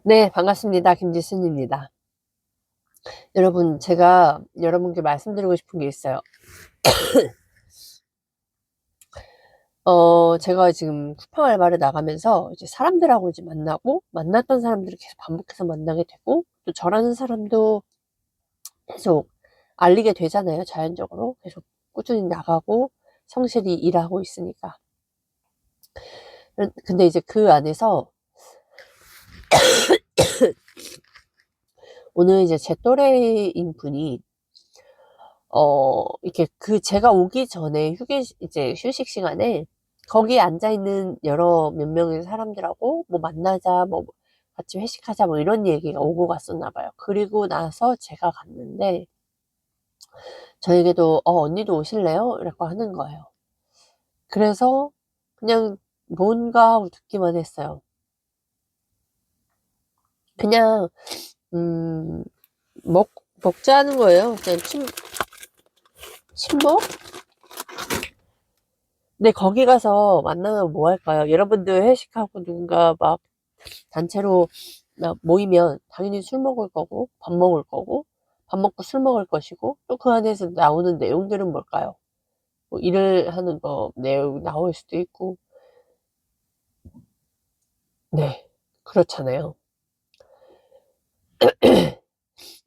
네, 반갑습니다. 김지순입니다. 여러분, 제가 여러분께 말씀드리고 싶은 게 있어요. 제가 지금 쿠팡 알바를 나가면서 이제 사람들하고 이제 만나고, 만났던 사람들을 계속 반복해서 만나게 되고, 또 저라는 사람도 계속 알리게 되잖아요. 자연적으로. 계속 꾸준히 나가고, 성실히 일하고 있으니까. 근데 이제 그 안에서 오늘 이제 제 또래인 분이 이렇게 제가 오기 전에 이제 휴식 시간에 거기에 앉아있는 몇 명의 사람들하고 뭐 만나자, 뭐 같이 회식하자, 뭐 이런 얘기가 오고 갔었나 봐요. 그리고 나서 제가 갔는데 저에게도 언니도 오실래요? 이라고 하는 거예요. 그래서 그냥 뭔가 하고 듣기만 했어요. 그냥 음 먹자는 거예요. 그냥 친목? 근데 거기 가서 만나면 뭐 할까요? 여러분들 회식하고 누군가 막 단체로 막 모이면 당연히 술 먹을 거고 밥 먹을 거고 밥 먹고 술 먹을 것이고 또 그 안에서 나오는 내용들은 뭘까요? 뭐 일을 하는 거 내용 나올 수도 있고. 네. 그렇잖아요.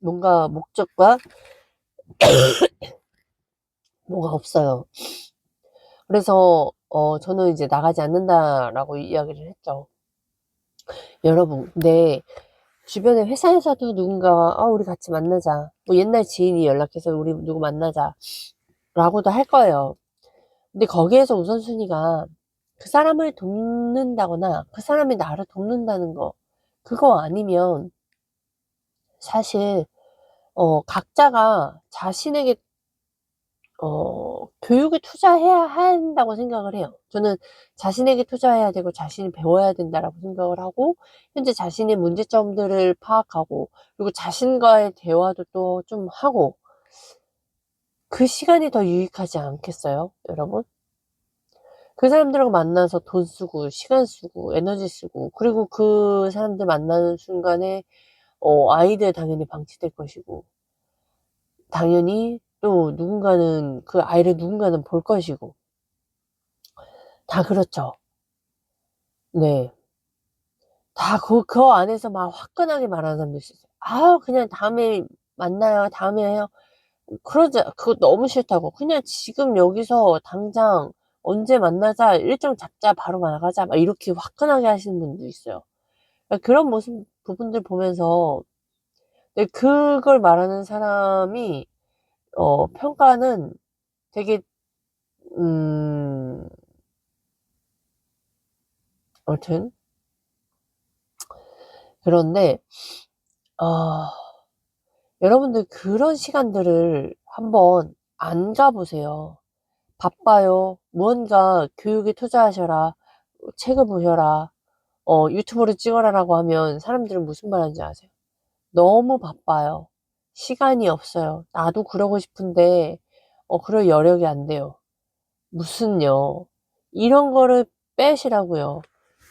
뭔가 목적과 뭐가 없어요. 그래서 저는 이제 "나가지 않는다."라고 이야기를 했죠. 여러분, 근데 주변에 회사에서도 누군가가 우리 같이 만나자." 뭐 옛날 지인이 연락해서 "우리 누구 만나자."라고도 할 거예요. 근데 거기에서 우선순위가 그 사람을 돕는다거나 그 사람이 나를 돕는다는 거, 그거 아니면 사실 각자가 자신에게 교육에 투자해야 한다고 생각을 해요. 저는 자신에게 투자해야 되고 자신이 배워야 된다라고 생각을 하고, 현재 자신의 문제점들을 파악하고, 그리고 자신과의 대화도 또 좀 하고, 그 시간이 더 유익하지 않겠어요, 여러분? 그 사람들하고 만나서 돈 쓰고 시간 쓰고 에너지 쓰고, 그리고 그 사람들 만나는 순간에 아이들 당연히 방치될 것이고, 당연히 또 누군가는 그 아이를 누군가는 볼 것이고, 다 그렇죠. 네. 다 그 안에서 막 화끈하게 말하는 사람도 있었어요. "아 그냥 다음에 만나요. 다음에 해요." 그러자 그거 너무 싫다고. "그냥 지금 여기서 당장 언제 만나자. 일정 잡자. 바로 나가자." 막 이렇게 화끈하게 하시는 분도 있어요. 그런 모습 부분들 보면서, 네, 그걸 말하는 사람이 평가는 되게 음 아무튼 그런데 아 여러분들 그런 시간들을 한번 안 가 보세요. 바빠요. 무언가 교육에 투자하셔라. 책을 보셔라. 유튜브를 찍어라라고 하면 사람들은 무슨 말 하는지 아세요? 너무 바빠요. 시간이 없어요. 나도 그러고 싶은데 그럴 여력이 안 돼요. 무슨요. 이런 거를 빼시라고요.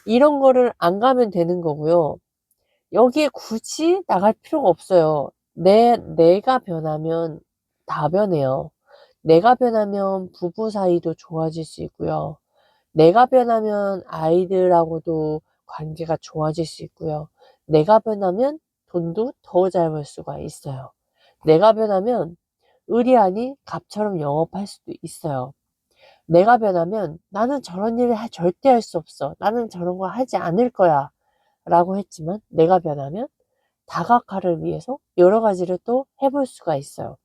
이런 거를 안 가면 되는 거고요. 여기에 굳이 나갈 필요가 없어요. 내가 변하면 다 변해요. 내가 변하면 부부 사이도 좋아질 수 있고요. 내가 변하면 아이들하고도 관계가 좋아질 수 있고요. 내가 변하면 돈도 더 잘 벌 수가 있어요. 내가 변하면 의리아니 갑처럼 영업할 수도 있어요. 내가 변하면 "나는 저런 일을 절대 할 수 없어. 나는 저런 거 하지 않을 거야." 라고 했지만, 내가 변하면 다각화를 위해서 여러 가지를 또 해볼 수가 있어요.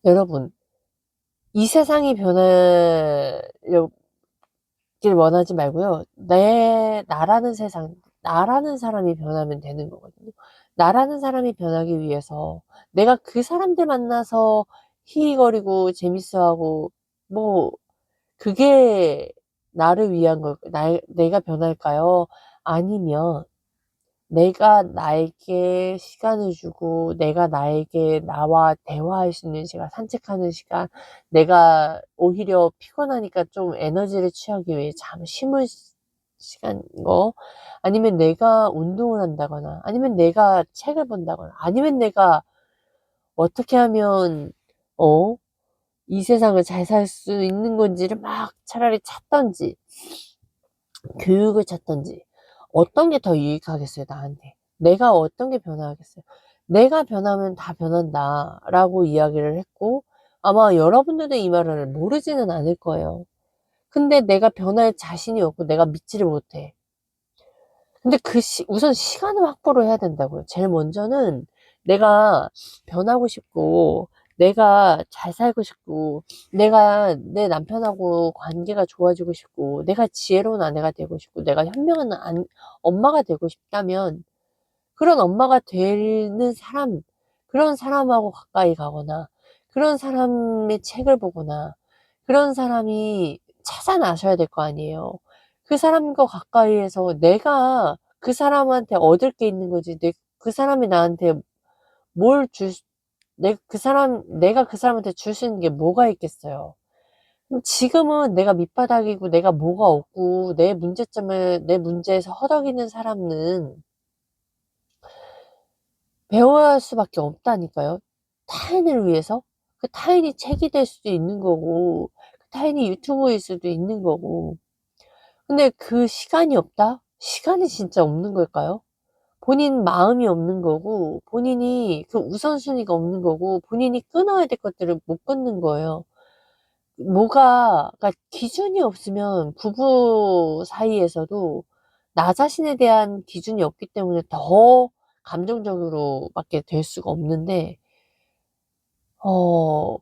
여러분, 이 세상이 변하려 길 원하지 말고요. 나라는 사람이 변하면 되는 거거든요. 나라는 사람이 변하기 위해서 내가 그 사람들 만나서 히히거리고 재밌어하고, 뭐 그게 나를 위한 내가 변할까요? 아니면 내가 나에게 시간을 주고, 내가 나에게 나와 대화할 수 있는 시간, 산책하는 시간, 내가 오히려 피곤하니까 좀 에너지를 취하기 위해 잠 쉼을 시간 거, 아니면 내가 운동을 한다거나, 아니면 내가 책을 본다거나, 아니면 내가 어떻게 하면 어 이 세상을 잘 살 수 있는 건지를 막 차라리 찾던지, 교육을 찾던지, 어떤 게 더 유익하겠어요, 나한테? 내가 어떤 게 변화하겠어요? 내가 변하면 다 변한다 라고 이야기를 했고, 아마 여러분들도 이 말을 모르지는 않을 거예요. 근데 내가 변할 자신이 없고 내가 믿지를 못해. 근데 우선 시간을 확보를 해야 된다고요. 제일 먼저는 내가 변하고 싶고, 내가 잘 살고 싶고, 내가 내 남편하고 관계가 좋아지고 싶고, 내가 지혜로운 아내가 되고 싶고, 내가 현명한 엄마가 되고 싶다면, 그런 엄마가 되는 사람, 그런 사람하고 가까이 가거나, 그런 사람의 책을 보거나, 그런 사람이 찾아 나서야 될 거 아니에요. 그 사람과 가까이에서 내가 그 사람한테 얻을 게 있는 거지, 그 사람이 나한테 뭘 내가 그 사람한테 줄 수 있는 게 뭐가 있겠어요. 지금은 내가 밑바닥이고 내가 뭐가 없고 내 문제에서 허덕이는 사람은 배워야 할 수밖에 없다니까요. 타인을 위해서. 그 타인이 책이 될 수도 있는 거고, 그 타인이 유튜버일 수도 있는 거고. 근데 그 시간이 없다? 시간이 진짜 없는 걸까요? 본인 마음이 없는 거고, 본인이 그 우선순위가 없는 거고, 본인이 끊어야 될 것들을 못 끊는 거예요. 그러니까 기준이 없으면 부부 사이에서도 나 자신에 대한 기준이 없기 때문에 더 감정적으로 밖에 될 수가 없는데,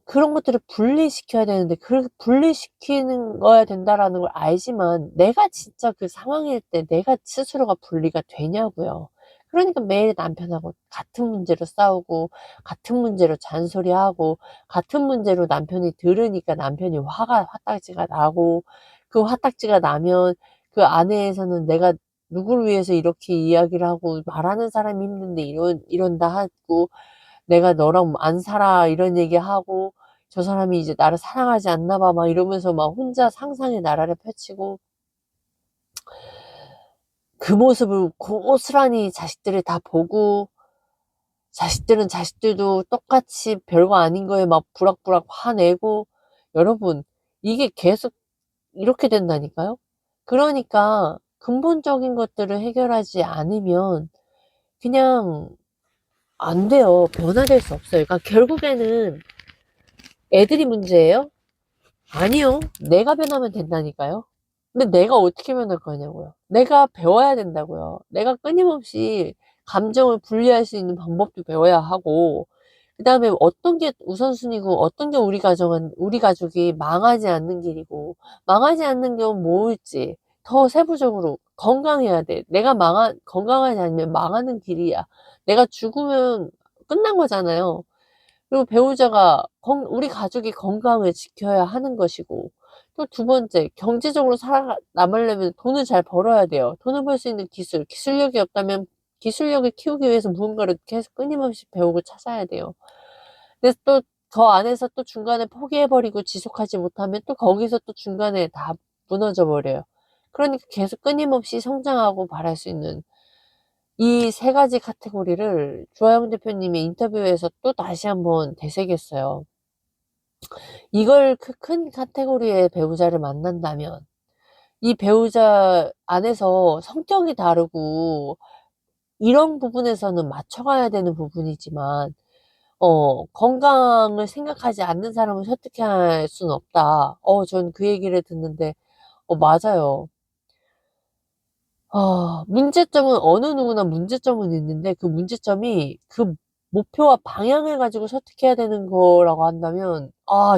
그런 것들을 분리시켜야 되는데, 그 분리시키는 거야 된다라는 걸 알지만, 내가 진짜 그 상황일 때 내가 스스로가 분리가 되냐고요. 그러니까 매일 남편하고 같은 문제로 싸우고, 같은 문제로 잔소리하고, 같은 문제로 남편이 들으니까 남편이 화딱지가 나고, 그 화딱지가 나면 그 안에서는 내가 누구를 위해서 이렇게 이야기를 하고 말하는 사람이 힘든데 이런다 하고, 내가 너랑 안 살아 이런 얘기하고, 저 사람이 이제 나를 사랑하지 않나 봐 막 이러면서 막 혼자 상상의 나라를 펼치고, 그 모습을 고스란히 자식들이 다 보고, 자식들은 자식들도 똑같이 별거 아닌 거에 막 부락부락 화내고. 여러분, 이게 계속 이렇게 된다니까요. 그러니까 근본적인 것들을 해결하지 않으면 그냥 안 돼요. 변화될 수 없어요. 그러니까 결국에는 애들이 문제예요? 아니요. 내가 변하면 된다니까요. 근데 내가 어떻게 변할 거냐고요. 내가 배워야 된다고요. 내가 끊임없이 감정을 분리할 수 있는 방법도 배워야 하고, 그 다음에 어떤 게 우선순위고, 어떤 게 우리 가족이 망하지 않는 길이고, 망하지 않는 건 뭐일지, 더 세부적으로 건강해야 돼. 건강하지 않으면 망하는 길이야. 내가 죽으면 끝난 거잖아요. 그리고 배우자가 우리 가족이 건강을 지켜야 하는 것이고, 또 두 번째, 경제적으로 살아남으려면 돈을 잘 벌어야 돼요. 돈을 벌 수 있는 기술력이 없다면 기술력을 키우기 위해서 무언가를 계속 끊임없이 배우고 찾아야 돼요. 근데 또 그 안에서 또 중간에 포기해버리고 지속하지 못하면 또 거기서 또 중간에 다 무너져 버려요. 그러니까 계속 끊임없이 성장하고 바랄 수 있는 이 세 가지 카테고리를 주하영 대표님이 인터뷰에서 또 다시 한번 되새겼어요. 이걸 그 큰 카테고리의 배우자를 만난다면, 이 배우자 안에서 성격이 다르고 이런 부분에서는 맞춰가야 되는 부분이지만, 건강을 생각하지 않는 사람을 설득할 수는 없다. 전 그 얘기를 듣는데, 맞아요. 문제점은 어느 누구나 문제점은 있는데, 그 문제점이 그 목표와 방향을 가지고 설득해야 되는 거라고 한다면,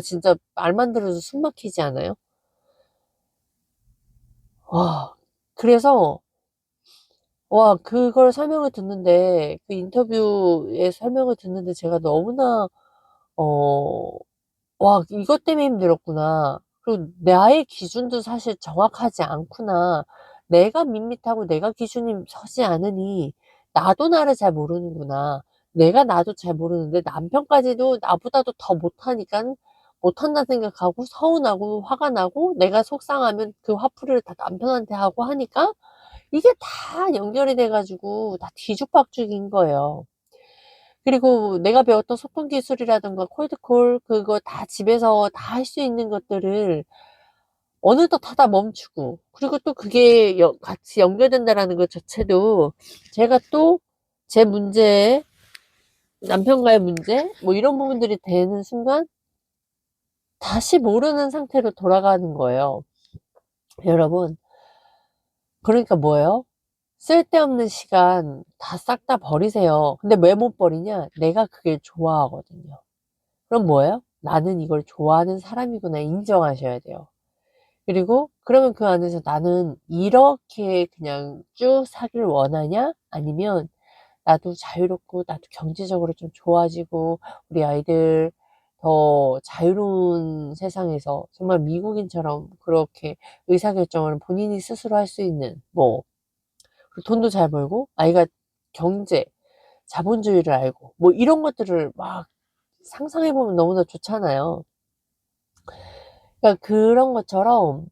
진짜 말만 들어도 숨 막히지 않아요? 와, 그래서, 그걸 설명을 듣는데, 그 인터뷰의 설명을 듣는데 제가 너무나, 어, 이것 때문에 힘들었구나. 그리고 나의 기준도 사실 정확하지 않구나. 내가 밋밋하고 내가 기준이 서지 않으니 나도 나를 잘 모르는구나. 내가 나도 잘 모르는데 남편까지도 나보다도 더 못하니까 못한다 생각하고 서운하고 화가 나고 내가 속상하면 그 화풀이를 다 남편한테 하고 하니까 이게 다 연결이 돼 가지고 다 뒤죽박죽인 거예요. 그리고 내가 배웠던 소통 기술이라든가 콜드콜 그거 다 집에서 다 할 수 있는 것들을 어느덧 하다 멈추고, 그리고 또 그게 같이 연결된다라는 것 자체도 제가 또 제 문제, 남편과의 문제 뭐 이런 부분들이 되는 순간 다시 모르는 상태로 돌아가는 거예요. 여러분, 그러니까 뭐예요? 쓸데없는 시간 다 싹 다 버리세요. 근데 왜 못 버리냐? 내가 그게 좋아하거든요. 그럼 뭐예요? 나는 이걸 좋아하는 사람이구나 인정하셔야 돼요. 그리고 그러면 그 안에서 나는 이렇게 그냥 쭉 살기를 원하냐? 아니면 나도 자유롭고 나도 경제적으로 좀 좋아지고 우리 아이들 더 자유로운 세상에서 정말 미국인처럼 그렇게 의사결정을 본인이 스스로 할 수 있는, 뭐 돈도 잘 벌고 아이가 경제, 자본주의를 알고 뭐 이런 것들을 막 상상해 보면 너무나 좋잖아요. 그러니까 그런 것처럼,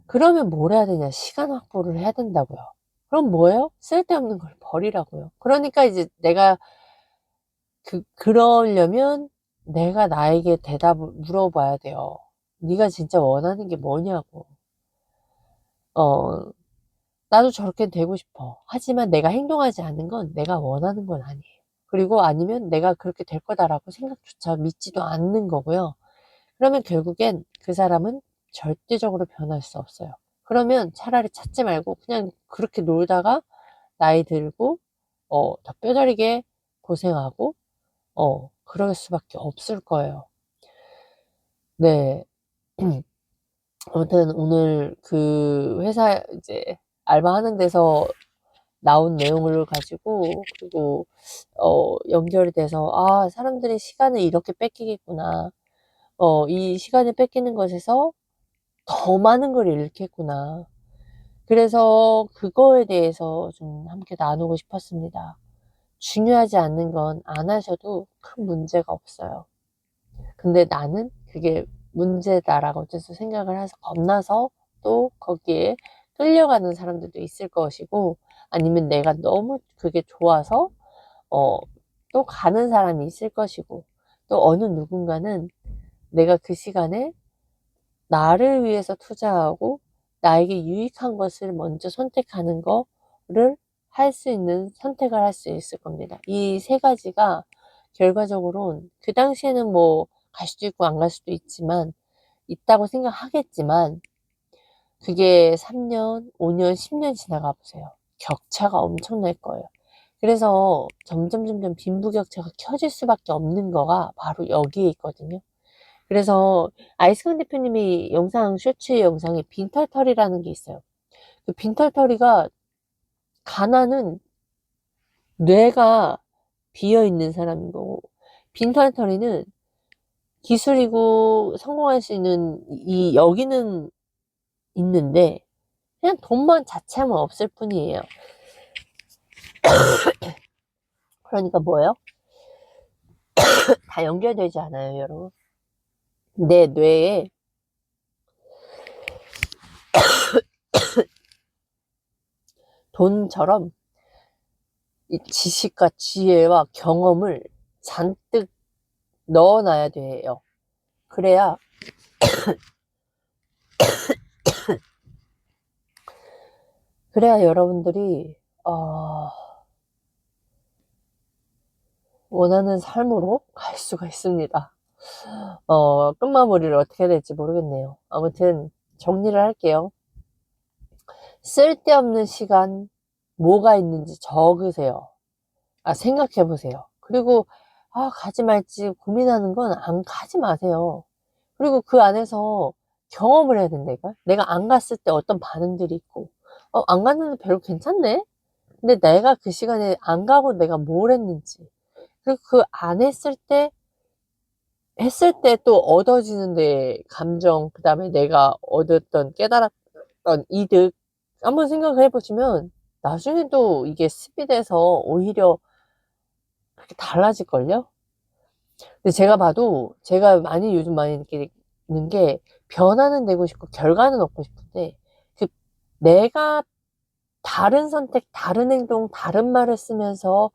그러면 뭘 해야 되냐? 시간 확보를 해야 된다고요. 그럼 뭐예요? 쓸데없는 걸 버리라고요. 그러니까 이제 내가 그러려면 내가 나에게 대답을 물어봐야 돼요. 네가 진짜 원하는 게 뭐냐고. 어, 나도 저렇게 되고 싶어. 하지만 내가 행동하지 않는 건 내가 원하는 건 아니에요. 그리고 아니면 내가 그렇게 될 거다라고 생각조차 믿지도 않는 거고요. 그러면 결국엔 그 사람은 절대적으로 변할 수 없어요. 그러면 차라리 찾지 말고 그냥 그렇게 놀다가 나이 들고 더 뼈저리게 고생하고 그럴 수밖에 없을 거예요. 네. 아무튼 오늘 그 회사 이제 알바하는 데서 나온 내용을 가지고, 그리고 연결이 돼서 '아 사람들이 시간을 이렇게 뺏기겠구나. 이 시간을 뺏기는 것에서 더 많은 걸 잃겠구나.' 그래서 그거에 대해서 좀 함께 나누고 싶었습니다. 중요하지 않는 건 안 하셔도 큰 문제가 없어요. 근데 나는 그게 문제다라고 어째서 생각을 해서 겁나서 또 거기에 끌려가는 사람들도 있을 것이고, 아니면 내가 너무 그게 좋아서 어 또 가는 사람이 있을 것이고, 또 어느 누군가는 내가 그 시간에 나를 위해서 투자하고 나에게 유익한 것을 먼저 선택하는 거를 할 수 있는 선택을 할 수 있을 겁니다. 이 세 가지가 결과적으로는 그 당시에는 뭐 갈 수도 있고 안 갈 수도 있지만, 있다고 생각하겠지만, 그게 3 년, 5 년, 10년 지나가 보세요. 격차가 엄청날 거예요. 그래서 점점 빈부격차가 커질 수밖에 없는 거가 바로 여기에 있거든요. 그래서 아이스크림 대표님이 영상 쇼츠 영상에 빈털터리라는 게 있어요. 그 빈털터리가, 가난은 뇌가 비어 있는 사람인 거고, 빈털터리는 기술이고 성공할 수 있는 이 여기는 있는데 그냥 돈만 자체하면 없을 뿐이에요. 그러니까 뭐예요? 다 연결되지 않아요, 여러분. 내 뇌에 돈처럼 이 지식과 지혜와 경험을 잔뜩 넣어놔야 돼요. 그래야 여러분들이 원하는 삶으로 갈 수가 있습니다. 끝마무리를 어떻게 해야 될지 모르겠네요. 아무튼 정리를 할게요. 쓸데없는 시간 뭐가 있는지 적으세요. 생각해 보세요. 그리고 가지 말지 고민하는 건 가지 마세요. 그리고 그 안에서 경험을 해야 된다니까요. 내가 안 갔을 때 어떤 반응들이 있고, 안 갔는데 별로 괜찮네? 근데 내가 그 시간에 안 가고 내가 뭘 했는지, 그리고 그 안 했을 때 또 얻어지는 데 감정, 그 다음에 내가 얻었던 깨달았던 이득 한번 생각을 해보시면 나중에도 이게 습이 돼서 오히려 그렇게 달라질걸요? 근데 제가 봐도 제가 요즘 많이 느끼는 게 변화는 되고 싶고 결과는 얻고 싶은데 그 내가 다른 선택, 다른 행동, 다른 말을 쓰면서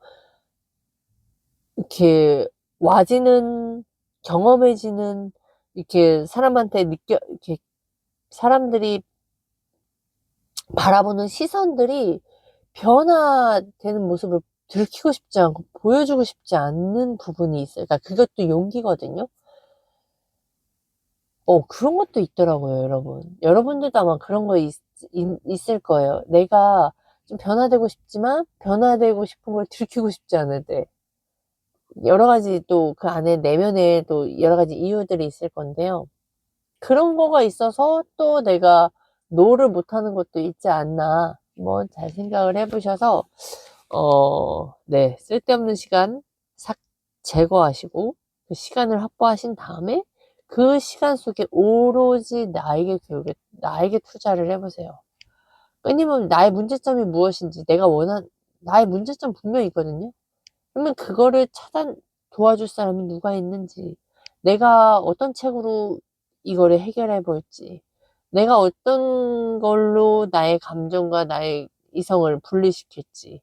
이렇게 와지는 경험해지는 이렇게 사람한테 이렇게 사람들이 바라보는 시선들이 변화되는 모습을 들키고 싶지 않고 보여주고 싶지 않는 부분이 있어요. 그러니까 그것도 용기거든요. 그런 것도 있더라고요, 여러분. 여러분들도 아마 그런 거 있을 거예요. 내가 좀 변화되고 싶지만 변화되고 싶은 걸 들키고 싶지 않을 때. 여러 가지 또 그 안에 내면에 또 여러 가지 이유들이 있을 건데요. 그런 거가 있어서 또 내가 노를 못하는 것도 있지 않나 한번 잘 생각을 해보셔서 네, 쓸데없는 시간 싹 제거하시고 그 시간을 확보하신 다음에 그 시간 속에 오로지 나에게 교육에 나에게 투자를 해보세요. 끊임없이 나의 문제점이 무엇인지 나의 문제점 분명히 있거든요. 그러면 그거를 도와줄 사람이 누가 있는지, 내가 어떤 책으로 이거를 해결해 볼지, 내가 어떤 걸로 나의 감정과 나의 이성을 분리시킬지,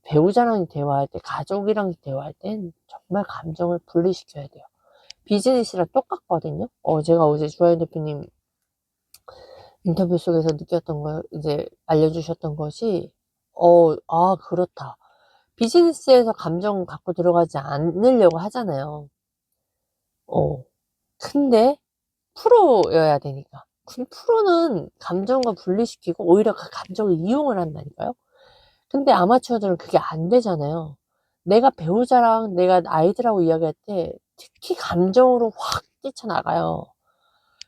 배우자랑 대화할 때, 가족이랑 대화할 땐 정말 감정을 분리시켜야 돼요. 비즈니스랑 똑같거든요. 제가 어제 주하연 대표님 인터뷰 속에서 느꼈던 거, 이제 알려주셨던 것이, 그렇다. 비즈니스에서 감정 갖고 들어가지 않으려고 하잖아요. 근데 프로여야 되니까. 프로는 감정과 분리시키고 오히려 그 감정을 이용을 한다니까요. 근데 아마추어들은 그게 안 되잖아요. 내가 배우자랑 내가 아이들하고 이야기할 때 특히 감정으로 확 뛰쳐나가요.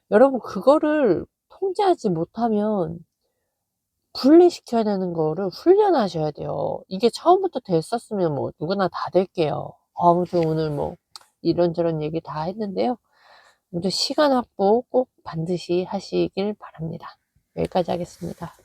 여러분, 그거를 통제하지 못하면 분리시켜야 되는 거를 훈련하셔야 돼요. 이게 처음부터 됐었으면 뭐 누구나 다 될게요. 아무튼 오늘 뭐 이런저런 얘기 다 했는데요. 모두 시간 확보 꼭 반드시 하시길 바랍니다. 여기까지 하겠습니다.